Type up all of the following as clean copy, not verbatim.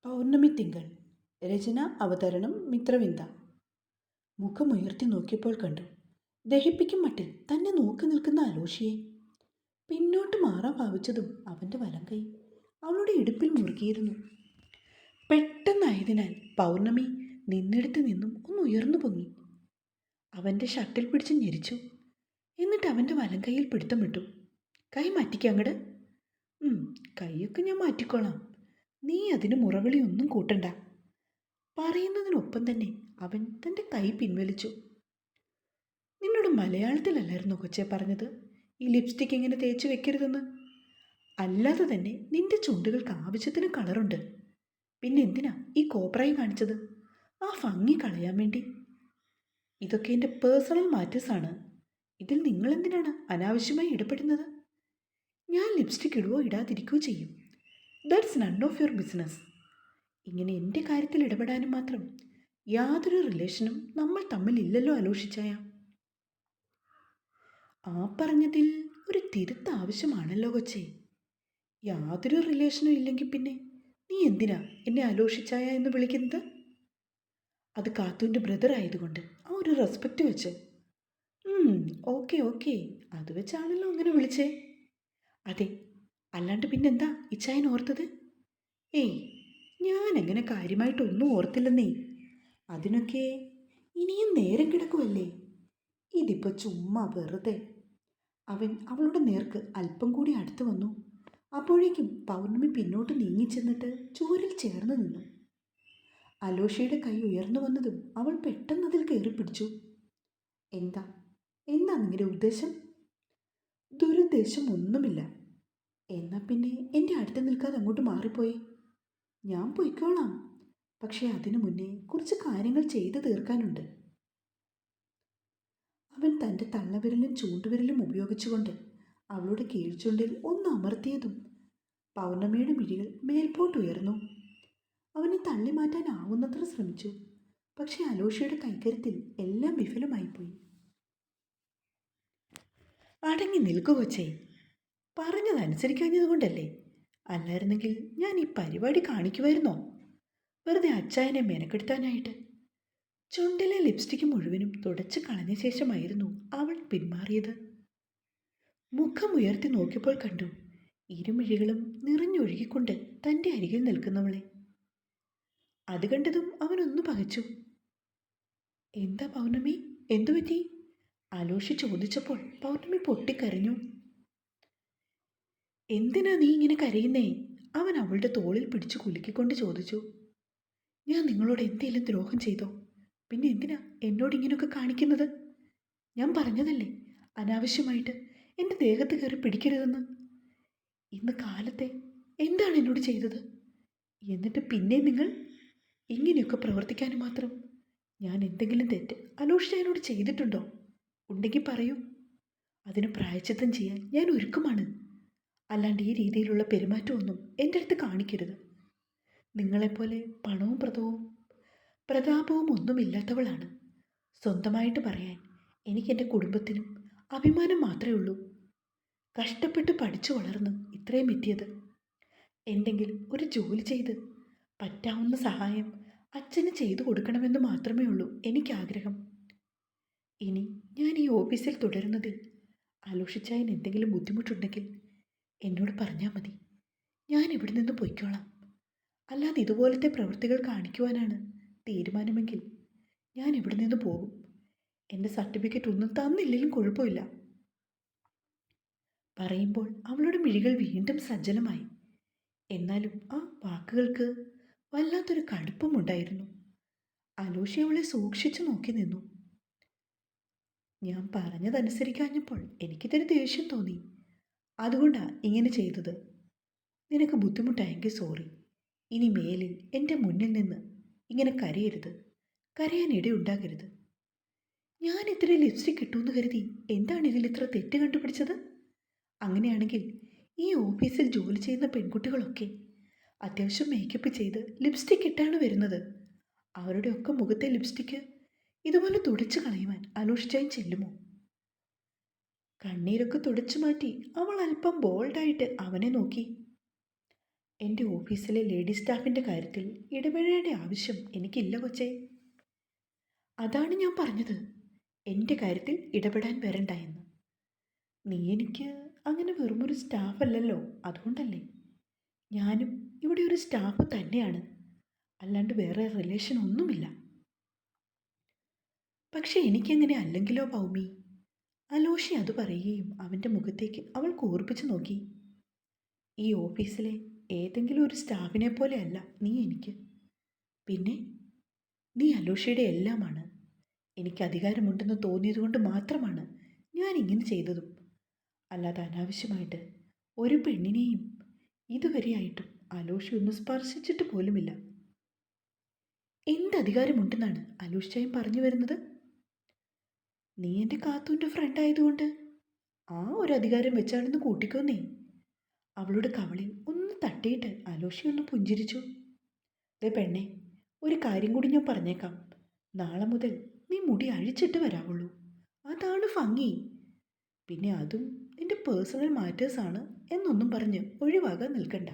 പൗർണമി തിങ്കൾ. രചന അവതരണം മിത്രവിന്ദ. മുഖമുയർത്തി നോക്കിയപ്പോൾ കണ്ടു, ദഹിപ്പിക്കും മട്ടിൽ തന്നെ നോക്കി നിൽക്കുന്ന അലോഷിയെ. പിന്നോട്ട് മാറാൻ ഭാവിച്ചതും അവൻ്റെ വലം കൈ അവളുടെ ഇടുപ്പിൽ മുറുകിയിരുന്നു. പെട്ടെന്നായതിനാൽ പൗർണമി നിന്നിടത്ത് നിന്നും ഒന്ന് ഉയർന്നു പൊങ്ങി. അവൻ്റെ ഷർട്ടിൽ പിടിച്ച് ഞെരിച്ചു. എന്നിട്ട് അവൻ്റെ വലം കൈയിൽ പിടുത്തം വിട്ടു. കൈ മാറ്റിക്കങ്ങട്. കൈയൊക്കെ ഞാൻ മാറ്റിക്കോളാം, നീ അതിന് മുറവിളി ഒന്നും കൂട്ടണ്ട. പറയുന്നതിനൊപ്പം തന്നെ അവൻ തൻ്റെ കൈ പിൻവലിച്ചു. നിന്നോട് മലയാളത്തിലല്ലായിരുന്നോ കൊച്ചെ പറഞ്ഞത് ഈ ലിപ്സ്റ്റിക് ഇങ്ങനെ തേച്ച് വെക്കരുതെന്ന്? അല്ലാതെ തന്നെ നിന്റെ ചുണ്ടുകൾക്ക് ആവശ്യത്തിന് കളറുണ്ട്. പിന്നെ എന്തിനാ ഈ കോപ്രായി കാണിച്ചത്? ആ ഭംഗി കളയാൻ വേണ്ടി. ഇതൊക്കെ എൻ്റെ പേഴ്സണൽ മാറ്റേഴ്സാണ്. ഇതിൽ നിങ്ങളെന്തിനാണ് അനാവശ്യമായി ഇടപെടുന്നത്? ഞാൻ ലിപ്സ്റ്റിക് ഇടുവോ ഇടാതിരിക്കുകയോ ചെയ്യും. That's none of your business. ഇങ്ങനെ എൻ്റെ കാര്യത്തിൽ ഇടപെടാനും മാത്രം യാതൊരു റിലേഷനും നമ്മൾ തമ്മിലില്ലല്ലോ അലോഷിച്ചായ. ആ പറഞ്ഞതിൽ ഒരു തിരുത്ത് ആവശ്യമാണല്ലോ കൊച്ചേ. യാതൊരു റിലേഷനും ഇല്ലെങ്കിൽ പിന്നെ നീ എന്തിനാ എന്നെ അലോഷിച്ചായ എന്ന് വിളിക്കുന്നത്? അത് കാത്തുവിൻ്റെ ബ്രദർ ആയതുകൊണ്ട് ആ ഒരു റെസ്പെക്റ്റ് വെച്ച്. ഓക്കെ ഓക്കെ, അത് വെച്ചാണല്ലോ അങ്ങനെ വിളിച്ചേ. അതെ, അല്ലാണ്ട് പിന്നെന്താ ഇച്ചായൻ ഓർത്തത്? ഏയ്, ഞാൻ അങ്ങനെ കാര്യമായിട്ടൊന്നും ഓർത്തില്ലെന്നേ. അതിനൊക്കെ ഇനിയും നേരം കിടക്കുമല്ലേ. ഇതിപ്പോൾ ചുമ്മാ വെറുതെ. അവൻ അവളുടെ നേർക്ക് അല്പം കൂടി അടുത്ത് വന്നു. അപ്പോഴേക്കും പൗർണമി പിന്നോട്ട് നീങ്ങിച്ചെന്നിട്ട് ചുവരിൽ ചേർന്ന് നിന്നു. അലോഷിയുടെ കൈ ഉയർന്നു വന്നതും അവൾ പെട്ടെന്ന് അതിൽ കയറി പിടിച്ചു. എന്താ എന്താ നിങ്ങളുടെ ഉദ്ദേശം? ദുരുദ്ദേശം ഒന്നുമില്ല. എന്നാൽ പിന്നെ എൻ്റെ അടുത്ത് നിൽക്കാതെ അങ്ങോട്ട് മാറിപ്പോയി. ഞാൻ പൊയ്ക്കോളാം, പക്ഷേ അതിനു മുന്നേ കുറച്ച് കാര്യങ്ങൾ ചെയ്തു തീർക്കാനുണ്ട്. അവൻ തൻ്റെ തള്ളവിരലും ചൂണ്ടുവിരലും ഉപയോഗിച്ചുകൊണ്ട് അവളുടെ കീഴ്ചുണ്ടിൽ ഒന്ന് അമർത്തിയതും പൗർണമിയുടെ മിഴികൾ മേൽപോട്ടുയർന്നു. അവനെ തള്ളി മാറ്റാനാവുന്നത്ര ശ്രമിച്ചു. പക്ഷേ അലോഷിയുടെ കൈക്കരുത്തിൽ എല്ലാം വിഫലമായിപ്പോയി. അടങ്ങി നിൽക്കുകൊച്ചേ, പറഞ്ഞതനുസരിക്കാഞ്ഞതുകൊണ്ടല്ലേ. അല്ലായിരുന്നെങ്കിൽ ഞാൻ ഈ പരിപാടി കാണിക്കുമായിരുന്നോ? വെറുതെ അച്ചായനെ മെനക്കെടുത്താനായിട്ട്. ചുണ്ടിലെ ലിപ്സ്റ്റിക്ക് മുഴുവനും തുടച്ച് കളഞ്ഞ ശേഷമായിരുന്നു അവൾ പിന്മാറിയത്. മുഖം ഉയർത്തി നോക്കിയപ്പോൾ കണ്ടു, ഇരുമിഴികളും നിറഞ്ഞൊഴുകിക്കൊണ്ട് തൻ്റെ അരികിൽ നിൽക്കുന്നവളെ. അത് കണ്ടതും അവനൊന്നു പകച്ചു. എന്താ പൗർണമി, എന്തുപറ്റി? അലോഷി ചോദിച്ചപ്പോൾ പൗർണമി പൊട്ടിക്കരഞ്ഞു. എന്തിനാ നീ ഇങ്ങനെ കരയുന്നേ? അവൻ അവളുടെ തോളിൽ പിടിച്ചു കുലുക്കിക്കൊണ്ട് ചോദിച്ചു. ഞാൻ നിങ്ങളോട് എന്തെങ്കിലും ദ്രോഹം ചെയ്തോ? പിന്നെ എന്തിനാ എന്നോട് ഇങ്ങനെയൊക്കെ കാണിക്കുന്നത്? ഞാൻ പറഞ്ഞതല്ലേ അനാവശ്യമായിട്ട് എൻ്റെ ദേഹത്ത് കയറി പിടിക്കരുതെന്ന്. ഇന്ന് കാലത്തെ എന്താണ് എന്നോട് ചെയ്തത്? എന്നിട്ട് പിന്നെ നിങ്ങൾ ഇങ്ങനെയൊക്കെ പ്രവർത്തിക്കാനും മാത്രം ഞാൻ എന്തെങ്കിലും തെറ്റ് അലോഷി എന്നോട് ചെയ്തിട്ടുണ്ടോ? ഉണ്ടെങ്കിൽ പറയൂ. അതിന് പ്രായശ്ചിത്തം ചെയ്യാൻ ഞാൻ ഒരുക്കമാണ്. അല്ലാണ്ട് ഈ രീതിയിലുള്ള പെരുമാറ്റമൊന്നും എൻ്റെ അടുത്ത് കാണിക്കരുത്. നിങ്ങളെപ്പോലെ പണവും പ്രതാപവും ഒന്നുമില്ലാത്തവളാണ്. സ്വന്തമായിട്ട് പറയാൻ എനിക്കെൻ്റെ കുടുംബത്തിനും അഭിമാനം മാത്രമേ ഉള്ളൂ. കഷ്ടപ്പെട്ട് പഠിച്ചു വളർന്ന് ഇത്രയും എത്തിയത്. എന്തെങ്കിലും ഒരു ജോലി ചെയ്ത് പറ്റാവുന്ന സഹായം അച്ഛന് ചെയ്തു കൊടുക്കണമെന്ന് മാത്രമേ ഉള്ളൂ എനിക്കാഗ്രഹം. ഇനി ഞാൻ ഈ ഓഫീസിൽ തുടരുന്നതിൽ ആലോഷിച്ചായൻ എന്തെങ്കിലും ബുദ്ധിമുട്ടുണ്ടെങ്കിൽ എന്നോട് പറഞ്ഞാൽ മതി. ഞാൻ ഇവിടെ നിന്ന് പൊയ്ക്കോളാം. അല്ലാതെ ഇതുപോലത്തെ പ്രവൃത്തികൾ കാണിക്കുവാനാണ് തീരുമാനമെങ്കിൽ ഞാൻ ഇവിടെ നിന്ന് പോകും. എൻ്റെ സർട്ടിഫിക്കറ്റ് ഒന്നും തന്നില്ലെങ്കിലും കുഴപ്പമില്ല. പറയുമ്പോൾ അവളുടെ മിഴികൾ വീണ്ടും സജ്ജലമായി. എന്നാലും ആ വാക്കുകൾക്ക് വല്ലാത്തൊരു കടുപ്പമുണ്ടായിരുന്നു. അലോഷി അവളെ സൂക്ഷിച്ചു നോക്കി നിന്നു. ഞാൻ പറഞ്ഞതനുസരിക്കാഞ്ഞപ്പോൾ എനിക്കിതൊരു ദേഷ്യം തോന്നി. അതുകൊണ്ടാണ് ഇങ്ങനെ ചെയ്തത്. നിനക്ക് ബുദ്ധിമുട്ടായെങ്കിൽ സോറി. ഇനി മേലിൽ എൻ്റെ മുന്നിൽ നിന്ന് ഇങ്ങനെ കരയരുത്, കരയാനിടയുണ്ടാകരുത്. ഞാൻ ഇത്ര ലിപ്സ്റ്റിക് കിട്ടുമെന്ന് കരുതി എന്താണ് ഇതിൽ ഇത്ര തെറ്റ് കണ്ടുപിടിച്ചത്? അങ്ങനെയാണെങ്കിൽ ഈ ഓഫീസിൽ ജോലി ചെയ്യുന്ന പെൺകുട്ടികളൊക്കെ അത്യാവശ്യം മേക്കപ്പ് ചെയ്ത് ലിപ്സ്റ്റിക് ഇട്ടാണ് വരുന്നത്. അവരുടെയൊക്കെ മുഖത്തെ ലിപ്സ്റ്റിക്ക് ഇതുപോലെ തുടച്ചു കളയുവാൻ അലോഷിച്ചായും ചെല്ലുമോ? കണ്ണീരൊക്കെ തുടച്ചു മാറ്റി അവൾ അല്പം ബോൾഡായിട്ട് അവനെ നോക്കി. എൻ്റെ ഓഫീസിലെ ലേഡി സ്റ്റാഫിൻ്റെ കാര്യത്തിൽ ഇടപെടേണ്ട ആവശ്യം എനിക്കില്ല കൊച്ചേ. അതാണ് ഞാൻ പറഞ്ഞത്, എൻ്റെ കാര്യത്തിൽ ഇടപെടാൻ വരണ്ട എന്ന്. നീ എനിക്ക് അങ്ങനെ വെറുമൊരു സ്റ്റാഫല്ലല്ലോ, അതുകൊണ്ടല്ലേ. ഞാനും ഇവിടെ ഒരു സ്റ്റാഫ് തന്നെയാണ്, അല്ലാണ്ട് വേറെ റിലേഷൻ ഒന്നുമില്ല. പക്ഷെ എനിക്കെങ്ങനെ അല്ലെങ്കിലോ പൗമി? അലോഷി അത് പറയുകയും അവൻ്റെ മുഖത്തേക്ക് അവൾ കൂർപ്പിച്ചു നോക്കി. ഈ ഓഫീസിലെ ഏതെങ്കിലും ഒരു സ്റ്റാഫിനെ പോലെയല്ല നീ എനിക്ക്. പിന്നെ നീ അലോഷിയുടെ എല്ലാമാണ്. എനിക്ക് അധികാരമുണ്ടെന്ന് തോന്നിയതുകൊണ്ട് മാത്രമാണ് ഞാൻ ഇങ്ങനെ ചെയ്തതും. അല്ലാതെ അനാവശ്യമായിട്ട് ഒരു പെണ്ണിനെയും ഇതുവരെയായിട്ടും അലോഷി ഒന്ന് സ്പർശിച്ചിട്ട് പോലുമില്ല. എന്ത് അധികാരമുണ്ടെന്നാണ് അലോഷിച്ചായും പറഞ്ഞു വരുന്നത്? നീ എൻ്റെ കാത്തൂൻ്റെ ഫ്രണ്ട് ആയതുകൊണ്ട് ആ ഒരു അധികാരം വെച്ചാണെന്ന് കൂട്ടിക്കോന്നേ. അവളുടെ കവളിൽ ഒന്ന് തട്ടിയിട്ട് അലോഷി ഒന്ന് പുഞ്ചിരിച്ചു. ദേ പെണ്ണെ, ഒരു കാര്യം കൂടി ഞാൻ പറഞ്ഞേക്കാം. നാളെ മുതൽ നീ മുടി അഴിച്ചിട്ട് വരാവുള്ളൂ, അതാണ് ഭംഗി. പിന്നെ അതും നിന്റെ പേഴ്സണൽ മാറ്റേഴ്സാണ് എന്നൊന്നും പറഞ്ഞ് ഒഴിവാകാൻ നിൽക്കണ്ട.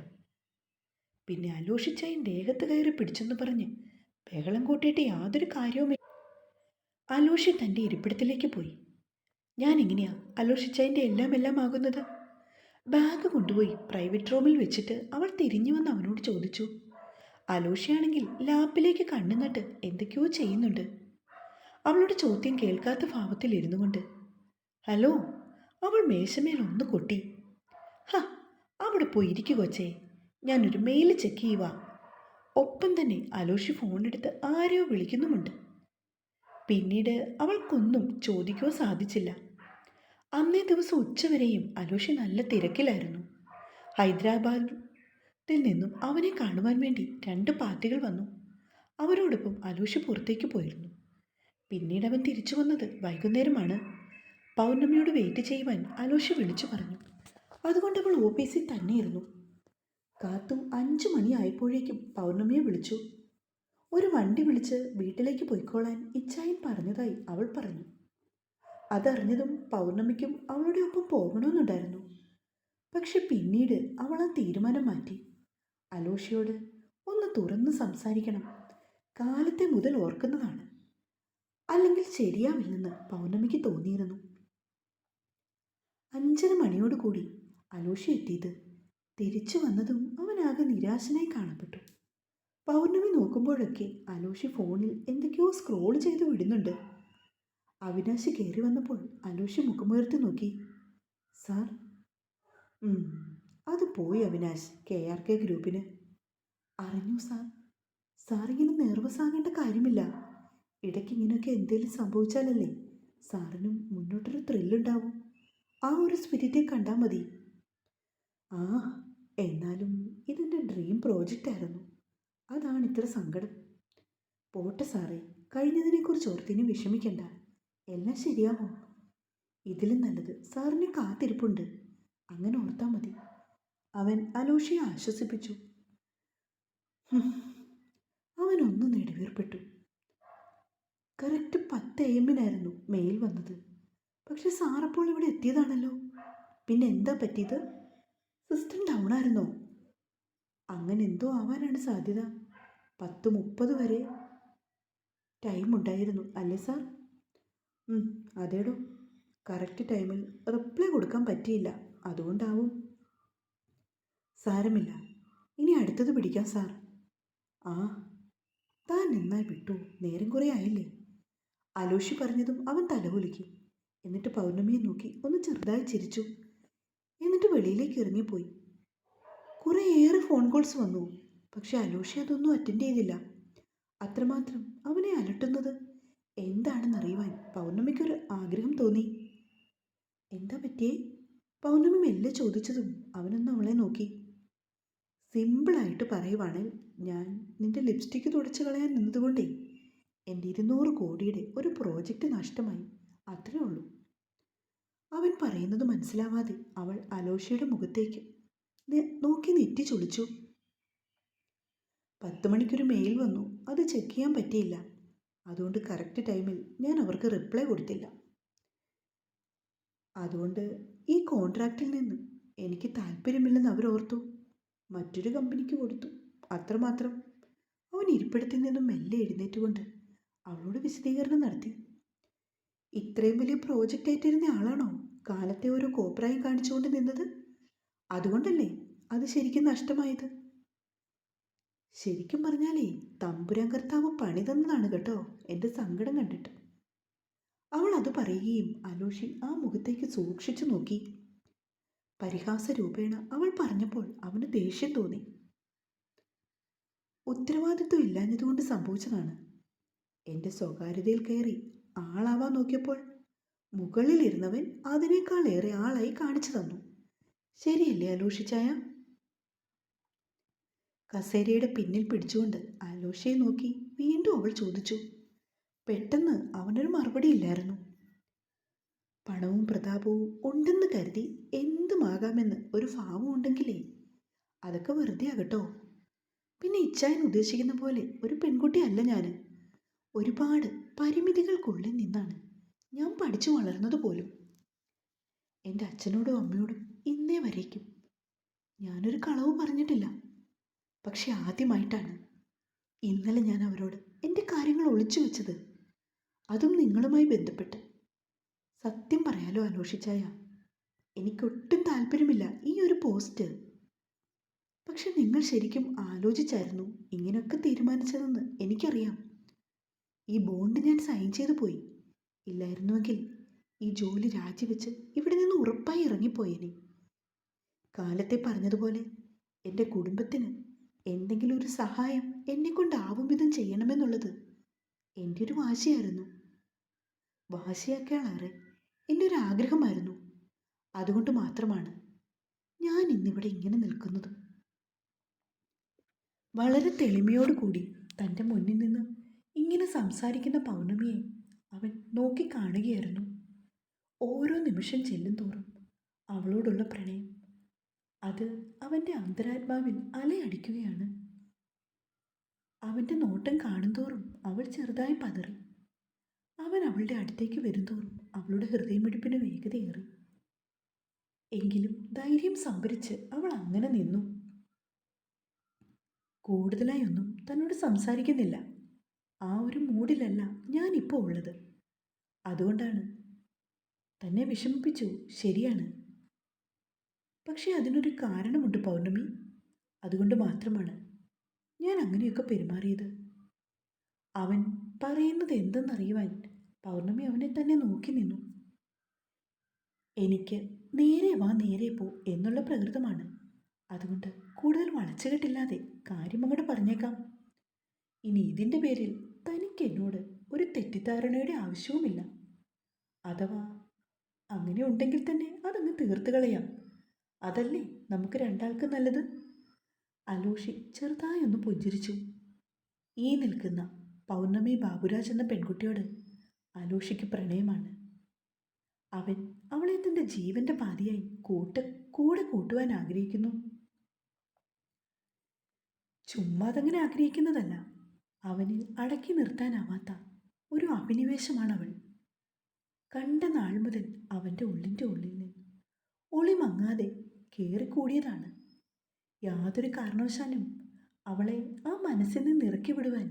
പിന്നെ അലോഷിച്ചായും ദേഹത്ത് കയറി പിടിച്ചെന്ന് പറഞ്ഞ് ബഹളം കൂട്ടിയിട്ട് യാതൊരു കാര്യവുമില്ല. അലോഷി തൻ്റെ ഇരിപ്പിടത്തിലേക്ക് പോയി. ഞാൻ എങ്ങനെയാ അലോഷിച്ചതിൻ്റെ എല്ലാം ആകുന്നത്? ബാഗ് കൊണ്ടുപോയി പ്രൈവറ്റ് റൂമിൽ വെച്ചിട്ട് അവൾ തിരിഞ്ഞു വന്ന് അവനോട് ചോദിച്ചു. അലോഷിയാണെങ്കിൽ ലാപ്പിലേക്ക് കണ്ണു നട്ട് എന്തൊക്കെയോ ചെയ്യുന്നുണ്ട്. അവളുടെ ചോദ്യം കേൾക്കാത്ത ഭാവത്തിൽ ഇരുന്നു കൊണ്ട് ഹലോ അവൾ മേശമേൽ ഒന്ന് കൊട്ടി. ഹ, അവിടെ പോയി ഇരിക്കുക കൊച്ചേ, ഞാനൊരു മെയിൽ ചെക്ക് ചെയ്യുക. ഒപ്പം തന്നെ അലോഷി ഫോണെടുത്ത് ആരെയോ വിളിക്കുന്നുമുണ്ട്. പിന്നീട് അവൾക്കൊന്നും ചോദിക്കുകയോ സാധിച്ചില്ല. അന്നേ ദിവസം ഉച്ചവരെയും അലോഷി നല്ല തിരക്കിലായിരുന്നു. ഹൈദരാബാദിൽ നിന്നും അവനെ കാണുവാൻ വേണ്ടി 2 പാർട്ടികൾ വന്നു. അവരോടൊപ്പം അലോഷി പുറത്തേക്ക് പോയിരുന്നു. പിന്നീട് അവൻ തിരിച്ചു വന്നത് വൈകുന്നേരമാണ്. പൗർണമിയോട് വെയിറ്റ് ചെയ്യുവാൻ അലോഷി വിളിച്ചു പറഞ്ഞു. അതുകൊണ്ട് അവൾ ഓഫീസിൽ തന്നെയിരുന്നു. കാത്തും 5 മണിയായപ്പോഴേക്കും പൗർണമിയെ വിളിച്ചു. ഒരു വണ്ടി വിളിച്ച് വീട്ടിലേക്ക് പോയിക്കോളാൻ ഇച്ഛായൻ പറഞ്ഞതായി അവൾ പറഞ്ഞു. അതറിഞ്ഞതും പൗർണമിക്കും അവളുടെ ഒപ്പം പോകണമെന്നുണ്ടായിരുന്നു. പക്ഷെ പിന്നീട് അവൾ ആ തീരുമാനം മാറ്റി. അലോഷിയോട് ഒന്ന് തുറന്ന് സംസാരിക്കണം, കാലത്തെ മുതൽ ഓർക്കുന്നതാണ്, അല്ലെങ്കിൽ ശരിയാവില്ലെന്ന് പൗർണമിക്ക് തോന്നിയിരുന്നു. 5:30 മണിയോടുകൂടി അലോഷി എത്തിയത്. തിരിച്ചു വന്നതും അവനാകെ നിരാശനായി കാണപ്പെട്ടു. പൗർണമി നോക്കുമ്പോഴൊക്കെ അലോഷി ഫോണിൽ എന്തൊക്കെയോ സ്ക്രോൾ ചെയ്ത് വിടുന്നുണ്ട്. അവിനാശ് കയറി വന്നപ്പോൾ അലോഷി മുഖമുയർത്തി നോക്കി. സാർ? അത് പോയി അവിനാശ് KRK ഗ്രൂപ്പിന്. അറിഞ്ഞു സാർ. സാറിങ്ങനെ നെർവസ് ആകേണ്ട കാര്യമില്ല. ഇടയ്ക്ക് ഇങ്ങനെയൊക്കെ എന്തെങ്കിലും സംഭവിച്ചാലല്ലേ സാറിനും മുന്നോട്ടൊരു ത്രില്ലുണ്ടാവും. ആ ഒരു സ്പിരിറ്റിൽ കണ്ടാൽ മതി. ആ, എന്നാലും ഇതെൻ്റെ ഡ്രീം പ്രോജക്റ്റ് ആയിരുന്നു, അതാണ് ഇത്ര സങ്കടം. പോട്ടെ സാറേ, കഴിഞ്ഞതിനെക്കുറിച്ച് ഓർത്തിനി വിഷമിക്കണ്ട, എല്ലാം ശരിയാവും. ഇതിലും നല്ലത് സാറിനെ കാത്തിരിപ്പുണ്ട്, അങ്ങനെ ഓർത്താൽ മതി. അവൻ അലോഷിയെ ആശ്വസിപ്പിച്ചു. അവനൊന്ന് നെടുവീർപ്പെട്ടു. കറക്റ്റ് 10 AM മെയിൽ വന്നത്. പക്ഷെ സാറപ്പോൾ ഇവിടെ എത്തിയതാണല്ലോ. പിന്നെ എന്താ പറ്റിയത്? സിസ്റ്റം ഡൗൺ ആയിരുന്നോ? അങ്ങനെ എന്തോ ആവാനാണ് സാധ്യത. 10:30 വരെ ടൈം ഉണ്ടായിരുന്നു അല്ലേ സാർ? അതേടോ, കറക്റ്റ് ടൈമിൽ റിപ്ലൈ കൊടുക്കാൻ പറ്റിയില്ല, അതുകൊണ്ടാവും. സാരമില്ല, ഇനി അടുത്തത് പിടിക്കാം സാർ. ആ, താൻ നന്നായി വിട്ടു, നേരം കുറേ ആയില്ലേ? അലോഷി പറഞ്ഞതും അവൻ തലകുലുക്കി. എന്നിട്ട് പൗർണമിയെ നോക്കി ഒന്ന് ചെറുതായി ചിരിച്ചു. എന്നിട്ട് വെളിയിലേക്ക് ഇറങ്ങിപ്പോയി. കുറേയേറെ ഫോൺ കോൾസ് വന്നു. പക്ഷെ അലോഷി അതൊന്നും അറ്റൻഡ് ചെയ്തില്ല. അത്രമാത്രം അവനെ അലട്ടുന്നത് എന്താണെന്നറിയുവാൻ പൗർണമിക്കൊരു ആഗ്രഹം തോന്നി. എന്താ പറ്റിയേ? പൗർണമി മെല്ലെ ചോദിച്ചതും അവനൊന്ന് അവളെ നോക്കി. സിമ്പിളായിട്ട് പറയുവാണെങ്കിൽ ഞാൻ നിന്റെ ലിപ്സ്റ്റിക്ക് തുടച്ചു കളയാൻ നിന്നതുകൊണ്ടേ എൻ്റെ 200 കോടിയുടെ ഒരു പ്രോജക്റ്റ് നഷ്ടമായി, അത്രേ ഉള്ളൂ. അവൻ പറയുന്നത് മനസ്സിലാവാതെ അവൾ അലോഷിയുടെ മുഖത്തേക്ക് നോക്കി നെറ്റി ചൊളിച്ചു. 10 മണിക്കൊരു മെയിൽ വന്നു, അത് ചെക്ക് ചെയ്യാൻ പറ്റിയില്ല. അതുകൊണ്ട് കറക്റ്റ് ടൈമിൽ ഞാൻ അവർക്ക് റിപ്ലൈ കൊടുത്തില്ല. അതുകൊണ്ട് ഈ കോൺട്രാക്റ്റിൽ നിന്ന് എനിക്ക് താല്പര്യമില്ലെന്ന് അവരോർത്തു. മറ്റൊരു കമ്പനിക്ക് കൊടുത്തു, അത്രമാത്രം. അവൻ ഇരിപ്പിടത്തിൽ നിന്നും മെല്ലെ എഴുന്നേറ്റുകൊണ്ട് അവളോട് വിശദീകരണം നടത്തി. ഇത്രയും വലിയ പ്രോജക്റ്റ് ഏറ്റിരുന്ന ആളാണോ കാലത്തെ ഓരോ കോപ്രായം കാണിച്ചുകൊണ്ട് നിന്നത്? അതുകൊണ്ടല്ലേ അത് ശരിക്കും നഷ്ടമായത്? ശരിക്കും പറഞ്ഞാലേ തമ്പുരാൻ കർത്താവ് പണി തന്നതാണ് കേട്ടോ, എൻ്റെ സങ്കടം കണ്ടിട്ട്. അവൾ അത് പറയുകയും അലോഷി ആ മുഖത്തേക്ക് സൂക്ഷിച്ചു നോക്കി. പരിഹാസ രൂപേണ അവൾ പറഞ്ഞപ്പോൾ അവന് ദേഷ്യം തോന്നി. ഉത്തരവാദിത്വം ഇല്ലാഞ്ഞതുകൊണ്ട് സംഭവിച്ചതാണ്. എൻ്റെ സ്വകാര്യതയിൽ കയറി ആളാവാൻ നോക്കിയപ്പോൾ മുകളിലിരുന്നവൻ അതിനേക്കാളേറെ ആളായി കാണിച്ചു തന്നു. ശരിയല്ലേ അലോഷിച്ചായ? കസേരയുടെ പിന്നിൽ പിടിച്ചുകൊണ്ട് അലോഷയെ നോക്കി വീണ്ടും അവൾ ചോദിച്ചു. പെട്ടെന്ന് അവനൊരു മറുപടി ഇല്ലായിരുന്നു. പണവും പ്രതാപവും ഉണ്ടെന്ന് കരുതി എന്തുമാകാമെന്ന് ഒരു ഭാവം ഉണ്ടെങ്കിലേ അതൊക്കെ വെറുതെ ആകട്ടോ. പിന്നെ ഇച്ചായൻ ഉദ്ദേശിക്കുന്ന പോലെ ഒരു പെൺകുട്ടിയല്ല ഞാൻ. ഒരുപാട് പരിമിതികൾക്കുള്ളിൽ നിന്നാണ് ഞാൻ പഠിച്ചു വളർന്നത് പോലും. എൻ്റെ അച്ഛനോടും അമ്മയോടും ഇന്നേ വരേക്കും ഞാനൊരു കളവ് പറഞ്ഞിട്ടില്ല. പക്ഷെ ആദ്യമായിട്ടാണ് ഇന്നലെ ഞാൻ അവരോട് എൻ്റെ കാര്യങ്ങൾ ഒളിച്ചു വെച്ചത്, അതും നിങ്ങളുമായി ബന്ധപ്പെട്ട്. സത്യം പറയാലോ അലോഷിച്ചായ, എനിക്കൊട്ടും താല്പര്യമില്ല ഈ ഒരു പോസ്റ്റ്. പക്ഷെ നിങ്ങൾ ശരിക്കും ആലോചിച്ചായിരുന്നു ഇങ്ങനെയൊക്കെ തീരുമാനിച്ചതെന്ന് എനിക്കറിയാം. ഈ ബോണ്ട് ഞാൻ സൈൻ ചെയ്തു പോയി. ഇല്ലായിരുന്നുവെങ്കിൽ ഈ ജോലി രാജിവെച്ച് ഇവിടെ നിന്ന് ഉറപ്പായി ഇറങ്ങിപ്പോയേനെ. കാലത്തെ പറഞ്ഞതുപോലെ എൻ്റെ കുടുംബത്തിന് എന്തെങ്കിലും ഒരു സഹായം എന്നെക്കൊണ്ടാവും വിധം ചെയ്യണമെന്നുള്ളത് എൻ്റെ ഒരു വാശിയായിരുന്നു. വാശിയേക്കാളേറെ എൻ്റെ ഒരു ആഗ്രഹമായിരുന്നു. അതുകൊണ്ട് മാത്രമാണ് ഞാൻ ഇന്നിവിടെ ഇങ്ങനെ നിൽക്കുന്നത്. വളരെ തെളിമയോടുകൂടി തൻ്റെ മുന്നിൽ നിന്ന് ഇങ്ങനെ സംസാരിക്കുന്ന പൗർണമിയെ അവൻ നോക്കി കാണുകയായിരുന്നു. ഓരോ നിമിഷം ചെല്ലും തോറും അവളോടുള്ള പ്രണയം അത് അവൻ്റെ അന്തരാത്മാവിൽ അലയടിക്കുകയാണ്. അവൻ്റെ നോട്ടം കാണുന്തോറും അവൾ ചെറുതായി പതറി. അവൻ അവളുടെ അടുത്തേക്ക് വരുംതോറും അവളുടെ ഹൃദയമിടിപ്പിന് വേഗതയേറി. എങ്കിലും ധൈര്യം സംഭരിച്ച് അവൾ അങ്ങനെ നിന്നു. കൂടുതലായൊന്നും തന്നോട് സംസാരിക്കുന്നില്ല. ആ ഒരു മൂഡിലല്ല ഞാനിപ്പോൾ ഉള്ളത്. അതുകൊണ്ടാണ്. തന്നെ വിഷമിപ്പിച്ചു, ശരിയാണ്. പക്ഷേ അതിനൊരു കാരണമുണ്ട് പൗർണമി. അതുകൊണ്ട് മാത്രമാണ് ഞാൻ അങ്ങനെയൊക്കെ പെരുമാറിയത്. അവൻ പറയുന്നത് എന്തെന്നറിയുവാൻ പൗർണമി അവനെ തന്നെ നോക്കി നിന്നു. എനിക്ക് നേരെ വാ നേരെ പോ എന്നുള്ള പ്രകൃതമാണ്. അതുകൊണ്ട് കൂടുതൽ വളച്ചുകെട്ടില്ലാതെ കാര്യം അങ്ങോട്ട് പറഞ്ഞേക്കാം. ഇനി ഇതിൻ്റെ പേരിൽ തനിക്ക് എന്നോട് ഒരു തെറ്റിദ്ധാരണയുടെ ആവശ്യവുമില്ല. അഥവാ അങ്ങനെ ഉണ്ടെങ്കിൽ തന്നെ അതങ്ങ് തീർത്ത് കളയാം. അതല്ലേ നമുക്ക് രണ്ടാൾക്ക് നല്ലത്. അലോഷി ചെറുതായി ഒന്ന് പുഞ്ചിരിച്ചു. ഈ നിൽക്കുന്ന പൗർണമി ബാബുരാജ് എന്ന പെൺകുട്ടിയോട് അലോഷിക്ക് പ്രണയമാണ്. അവൻ അവളെ തൻ്റെ ജീവന്റെ പാതിയായി കൂടെ കൂട്ടുവാൻ ആഗ്രഹിക്കുന്നു. ചുമ്മാതങ്ങനെ ആഗ്രഹിക്കുന്നതല്ല, അവനിൽ അടക്കി നിർത്താനാവാത്ത ഒരു അഭിനിവേശമാണവൾ. കണ്ട നാൾ മുതൽ അവൻ്റെ ഉള്ളിൻ്റെ ഉള്ളിൽ നിന്ന് ഒളിമങ്ങാതെ കയറിക്കൂടിയതാണ്. യാതൊരു കാരണവശാലും അവളെ ആ മനസ്സിൽ നിന്ന് ഇറക്കി വിടുവാൻ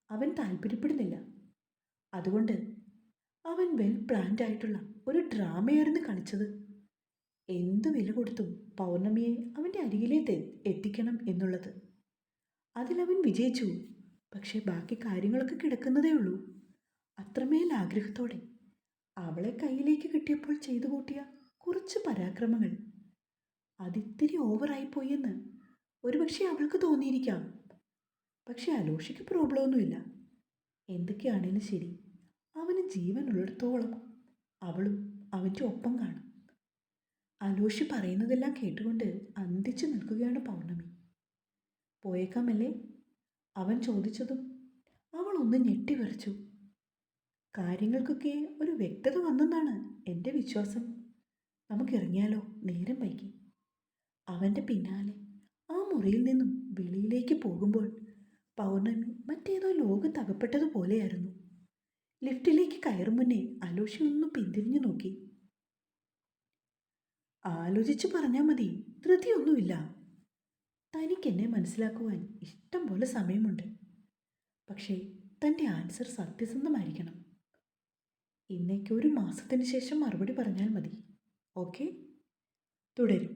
അവൻ താല്പര്യപ്പെടുന്നില്ല. അതുകൊണ്ട് അവൻ വെൽ പ്ലാൻഡ് ആയിട്ടുള്ള ഒരു ഡ്രാമയായിരുന്നു കളിച്ചത്. എന്തു വില കൊടുത്തും പൗർണമിയെ അവൻ്റെ അരികിലേക്ക് എത്തിക്കണം എന്നുള്ളത്. അതിലവൻ വിജയിച്ചു. പക്ഷേ ബാക്കി കാര്യങ്ങളൊക്കെ കിടക്കുന്നതേ ഉള്ളൂ. അത്രമേൽ ആഗ്രഹത്തോടെ അവളെ കയ്യിലേക്ക് കിട്ടിയപ്പോൾ ചെയ്തു കൂട്ടിയ കുറച്ച് പരാക്രമങ്ങൾ അതിത്തിരി ഓവറായിപ്പോയെന്ന് ഒരുപക്ഷെ അവൾക്ക് തോന്നിയിരിക്കാം. പക്ഷെ അലോഷിക്ക് പ്രോബ്ലമൊന്നുമില്ല. എന്തൊക്കെയാണേലും ശരി, അവന് ജീവനുള്ളിടത്തോളം അവളും അവൻ്റെ ഒപ്പം കാണും. അലോഷി പറയുന്നതെല്ലാം കേട്ടുകൊണ്ട് അന്തിച്ചു നിൽക്കുകയാണ് പൗർണമി. പോയേക്കാമല്ലേ? അവൻ ചോദിച്ചതും അവൾ ഒന്ന് ഞെട്ടിവിറച്ചു. കാര്യങ്ങൾക്കൊക്കെ ഒരു വ്യക്തത വന്നെന്നാണ് എൻ്റെ വിശ്വാസം. നമുക്കിറങ്ങിയാലോ? നേരം വൈകി. അവൻ്റെ പിന്നാലെ ആ മുറിയിൽ നിന്നും വെളിയിലേക്ക് പോകുമ്പോൾ പൗർണമി മറ്റേതോ ലോകത്തകപ്പെട്ടതുപോലെയായിരുന്നു. ലിഫ്റ്റിലേക്ക് കയറും മുന്നേ അലോഷി ഒന്ന് പിന്തിരിഞ്ഞു നോക്കി. ആലോചിച്ച് പറഞ്ഞാൽ മതി, ധൃതിയൊന്നുമില്ല. തനിക്ക് എന്നെ മനസ്സിലാക്കുവാൻ ഇഷ്ടം പോലെ സമയമുണ്ട്. പക്ഷേ തൻ്റെ ആൻസർ സത്യസന്ധമായിരിക്കണം. ഇന്നേക്ക് 1 മാസത്തിന് ശേഷം മറുപടി പറഞ്ഞാൽ മതി. ഓക്കെ? തുടരും.